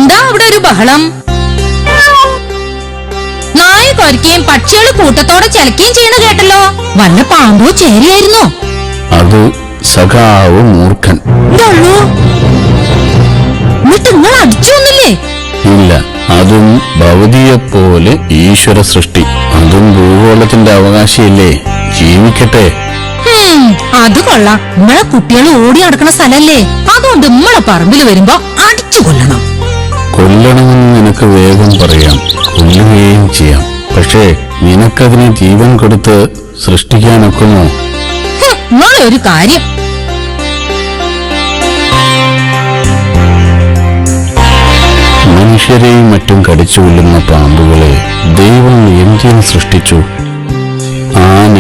എന്താ അവിടെ ഒരു ബഹളം? നായ കൊരക്കുകയും പക്ഷികൾ കൂട്ടത്തോടെ ചലക്കുകയും ചെയ്യണ കേട്ടല്ലോ. വല്ല പാമ്പോ ചേരിയായിരുന്നോ? അത് സഖാവ് മൂർഖൻ. ഇതുള്ളൂ. എന്നിട്ട് നിങ്ങൾ അടിച്ചൊന്നില്ലേ? ഇല്ല, അതും ഭൗതിയെപ്പോലെ ഈശ്വര സൃഷ്ടി. അതും ഭൂഗോളത്തിന്റെ അവകാശിയല്ലേ, ജീവിക്കട്ടെ. അത് കൊള്ളാം. നമ്മളെ കുട്ടികൾ ഓടി നടക്കുന്ന സ്ഥലല്ലേ, അതുകൊണ്ട് നമ്മളെ പറമ്പിൽ വരുമ്പോ അടിച്ചു കൊല്ലണം. കൊല്ലണമെന്ന് നിനക്ക് വേഗം പറയാം, കൊല്ലുകയും ചെയ്യാം. പക്ഷേ നിനക്കതിന് ജീവൻ കൊടുത്ത് സൃഷ്ടിക്കാനൊക്കുമോ? നിങ്ങളൊരു കാര്യം. മനുഷ്യരെയും മറ്റും കടിച്ചു കൊല്ലുന്ന പാമ്പുകളെ ദൈവം എന്തിനു സൃഷ്ടിച്ചു? ആന,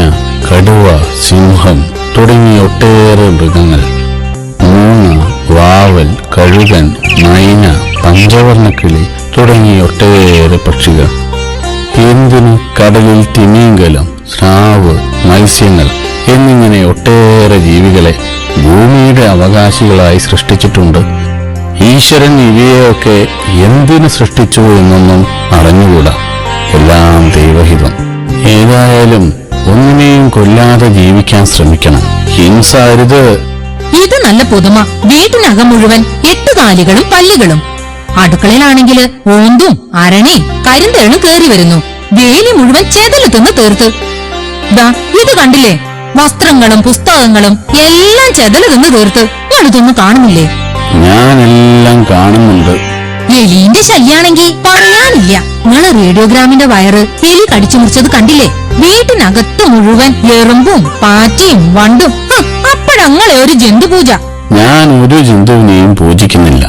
കടുവ, സിംഹം തുടങ്ങിയ ഒട്ടേറെ മൃഗങ്ങൾ, മൂങ്ങ, വാവൽ, കഴുകൻ, മൈന, പഞ്ചവർണ്ണക്കിളി തുടങ്ങിയ ഒട്ടേറെ പക്ഷികൾ. എന്തിന് കടലിൽ തിമിംഗലം, സ്രാവ്, മത്സ്യങ്ങൾ എന്നിങ്ങനെ ഒട്ടേറെ ജീവികളെ ഭൂമിയുടെ അവകാശികളായി സൃഷ്ടിച്ചിട്ടുണ്ട്. ഈശ്വരൻ ഇവയെയൊക്കെ എന്തിനു സൃഷ്ടിച്ചു എന്നൊന്നും അറിഞ്ഞുകൂടാ. എല്ലാം ദൈവഹിതം. ഏതായാലും ഒന്നിനെയും കൊല്ലാതെ ജീവിക്കാൻ ശ്രമിക്കണം. ഹിംസ അരുത്. ഇത് നല്ല പുതുമ. വീട്ടിനകം മുഴുവൻ 8 കാലുകളും പല്ലുകളും. അടുക്കളയിലാണെങ്കിൽ ഓന്തും അരണയും കരിന്തേണും കേറി വരുന്നു. വേലി മുഴുവൻ ചെതല് തിന്ന് തീർത്ത്. ദാ ഇത് കണ്ടില്ലേ, വസ്ത്രങ്ങളും പുസ്തകങ്ങളും എല്ലാം ചെതല് തിന്ന് തീർത്ത്. ഞാനിതൊന്നും കാണുന്നില്ലേ? ഞാനെല്ലാം കാണുന്നുണ്ട്. എലീന്റെ ശല്യാണെങ്കി പറയാനില്ല. നിങ്ങള് റേഡിയോഗ്രാമിന്റെ വയറ് എലി കടിച്ചു മുറിച്ചത് കണ്ടില്ലേ? വീട്ടിനകത്ത് മുഴുവൻ എറുമ്പും പാറ്റയും വണ്ടും. അപ്പോഴങ്ങളെ ഒരു ജന്തുപൂജ. ഞാൻ ഒരു ജന്തുവിനെയും പൂജിക്കുന്നില്ല.